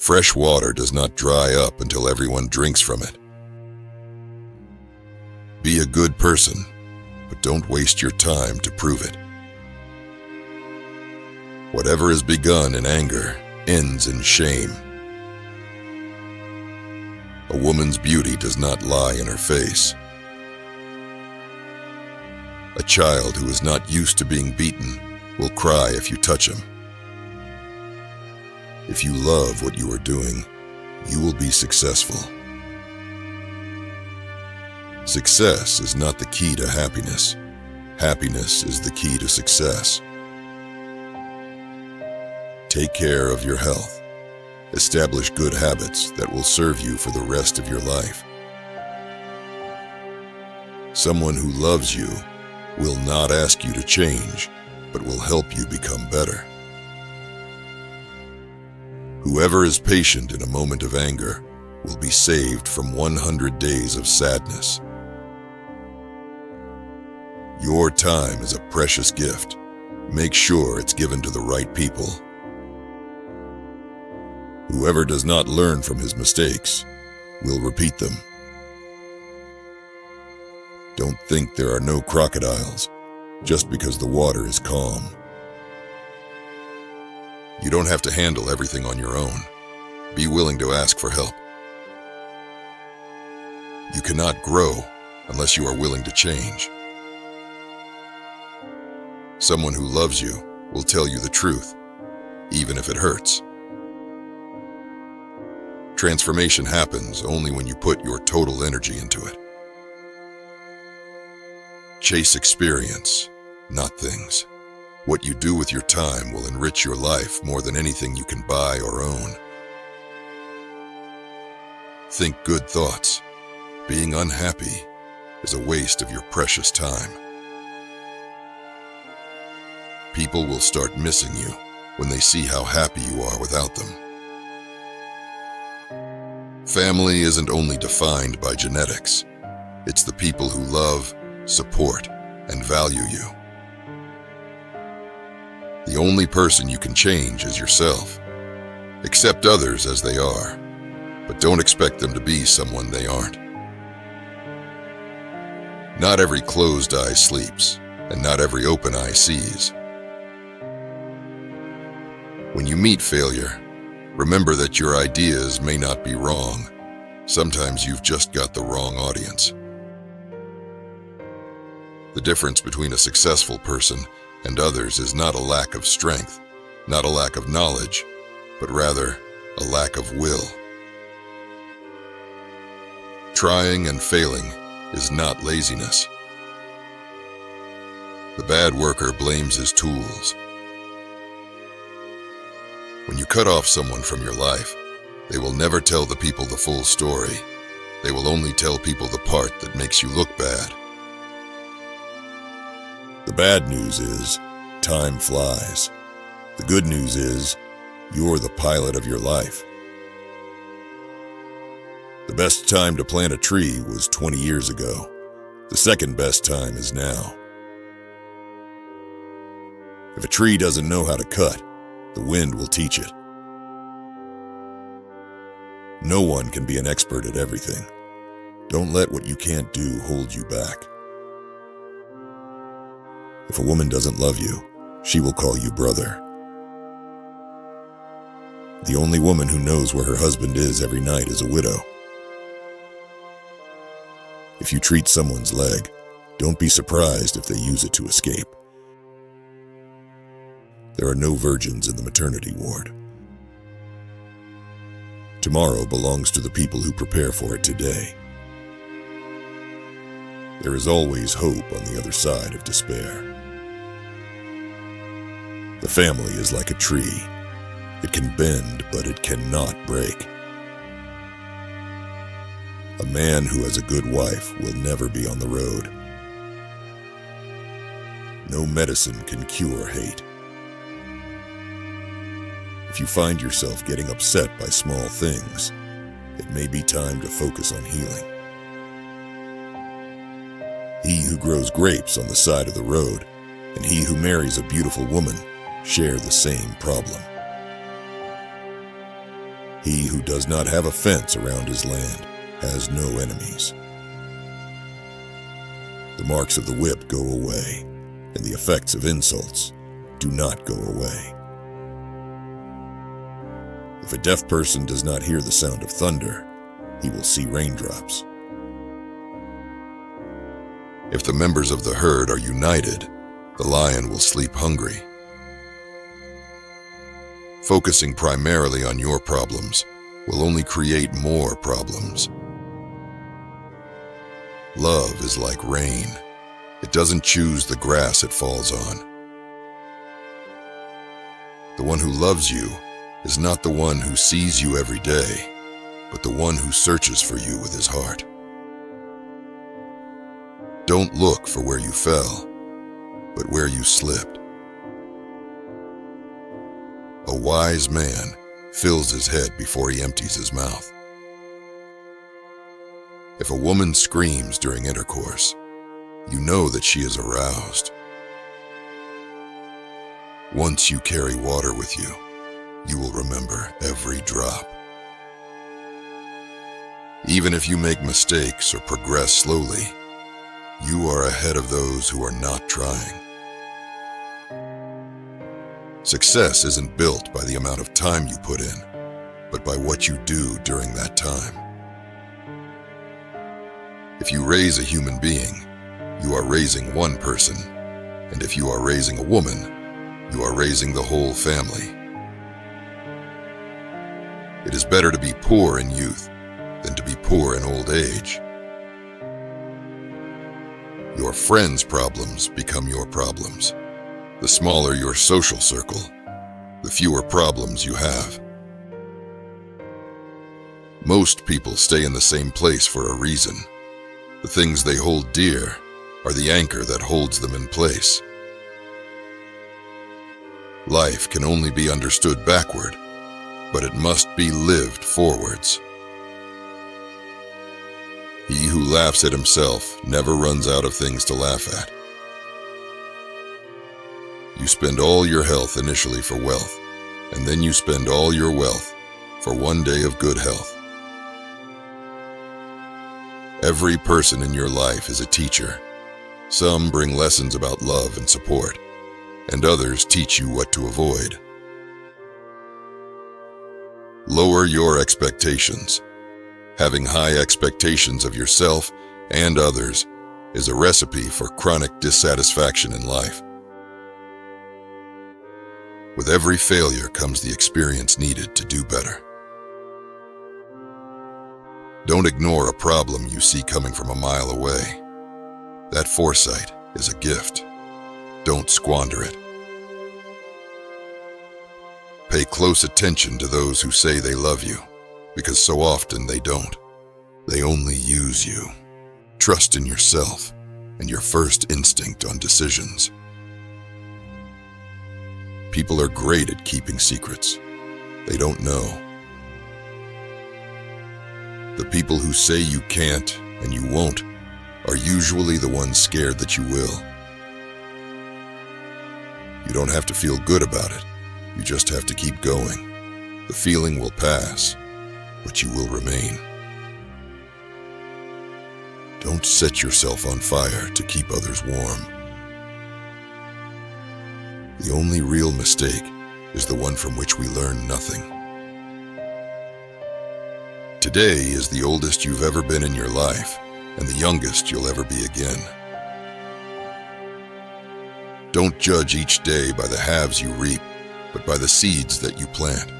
Fresh water does not dry up until everyone drinks from it. Be a good person, but don't waste your time to prove it. Whatever is begun in anger ends in shame. A woman's beauty does not lie in her face. A child who is not used to being beaten will cry if you touch him. If you love what you are doing, you will be successful. Success is not the key to happiness. Happiness is the key to success. Take care of your health. Establish good habits that will serve you for the rest of your life. Someone who loves you will not ask you to change, but will help you become better. Whoever is patient in a moment of anger will be saved from 100 days of sadness. Your time is a precious gift. Make sure it's given to the right people. Whoever does not learn from his mistakes will repeat them. Don't think there are no crocodiles just because the water is calm. You don't have to handle everything on your own. Be willing to ask for help. You cannot grow unless you are willing to change. Someone who loves you will tell you the truth, even if it hurts. Transformation happens only when you put your total energy into it. Chase experience, not things. What you do with your time will enrich your life more than anything you can buy or own. Think good thoughts. Being unhappy is a waste of your precious time. People will start missing you when they see how happy you are without them. Family isn't only defined by genetics. It's the people who love, support, and value you. The only person you can change is yourself. Accept others as they are, but don't expect them to be someone they aren't. Not every closed eye sleeps, and not every open eye sees. When you meet failure, remember that your ideas may not be wrong. Sometimes you've just got the wrong audience. The difference between a successful person and others is not a lack of strength, not a lack of knowledge, but rather a lack of will. Trying and failing is not laziness. The bad worker blames his tools. When you cut off someone from your life, they will never tell the people the full story. They will only tell people the part that makes you look bad. The bad news is, time flies. The good news is, you're the pilot of your life. The best time to plant a tree was 20 years ago. The second best time is now. If a tree doesn't know how to cut, the wind will teach it. No one can be an expert at everything. Don't let what you can't do hold you back. If a woman doesn't love you, she will call you brother. The only woman who knows where her husband is every night is a widow. If you treat someone's leg, don't be surprised if they use it to escape. There are no virgins in the maternity ward. Tomorrow belongs to the people who prepare for it today. There is always hope on the other side of despair. The family is like a tree. It can bend, but it cannot break. A man who has a good wife will never be on the road. No medicine can cure hate. If you find yourself getting upset by small things, it may be time to focus on healing. He who grows grapes on the side of the road and he who marries a beautiful woman share the same problem. He who does not have a fence around his land has no enemies. The marks of the whip go away, and the effects of insults do not go away. If a deaf person does not hear the sound of thunder, he will see raindrops. If the members of the herd are united, the lion will sleep hungry. Focusing primarily on your problems will only create more problems. Love is like rain. It doesn't choose the grass it falls on. The one who loves you is not the one who sees you every day, but the one who searches for you with his heart. Don't look for where you fell, but where you slipped. A wise man fills his head before he empties his mouth. If a woman screams during intercourse, you know that she is aroused. Once you carry water with you, you will remember every drop. Even if you make mistakes or progress slowly, you are ahead of those who are not trying. Success isn't built by the amount of time you put in, but by what you do during that time. If you raise a human being, you are raising one person, and if you are raising a woman, you are raising the whole family. It is better to be poor in youth than to be poor in old age. Your friends' problems become your problems. The smaller your social circle, the fewer problems you have. Most people stay in the same place for a reason. The things they hold dear are the anchor that holds them in place. Life can only be understood backward, but it must be lived forwards. He who laughs at himself never runs out of things to laugh at. You spend all your health initially for wealth, and then you spend all your wealth for one day of good health. Every person in your life is a teacher. Some bring lessons about love and support, and others teach you what to avoid. Lower your expectations. Having high expectations of yourself and others is a recipe for chronic dissatisfaction in life. With every failure comes the experience needed to do better. Don't ignore a problem you see coming from a mile away. That foresight is a gift. Don't squander it. Pay close attention to those who say they love you, because so often they don't. They only use you. Trust in yourself and your first instinct on decisions. People are great at keeping secrets. They don't know. The people who say you can't and you won't are usually the ones scared that you will. You don't have to feel good about it. You just have to keep going. The feeling will pass, but you will remain. Don't set yourself on fire to keep others warm. The only real mistake is the one from which we learn nothing. Today is the oldest you've ever been in your life, and the youngest you'll ever be again. Don't judge each day by the halves you reap, but by the seeds that you plant.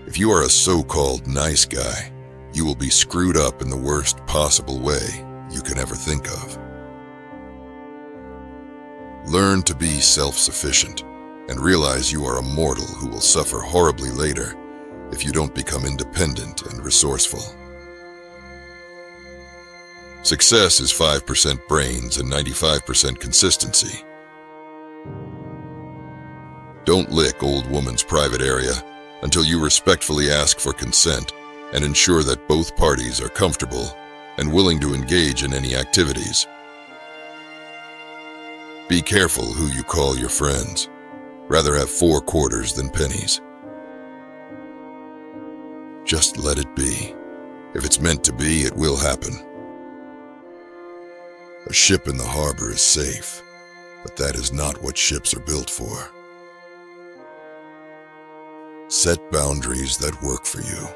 If you are a so-called nice guy, you will be screwed up in the worst possible way you can ever think of. Learn to be self-sufficient and realize you are a mortal who will suffer horribly later if you don't become independent and resourceful. Success is 5% brains and 95% consistency. Don't lick old woman's private area until you respectfully ask for consent and ensure that both parties are comfortable and willing to engage in any activities. Be careful who you call your friends. Rather have 4 quarters than pennies. Just let it be. If it's meant to be, it will happen. A ship in the harbor is safe, but that is not what ships are built for. Set boundaries that work for you.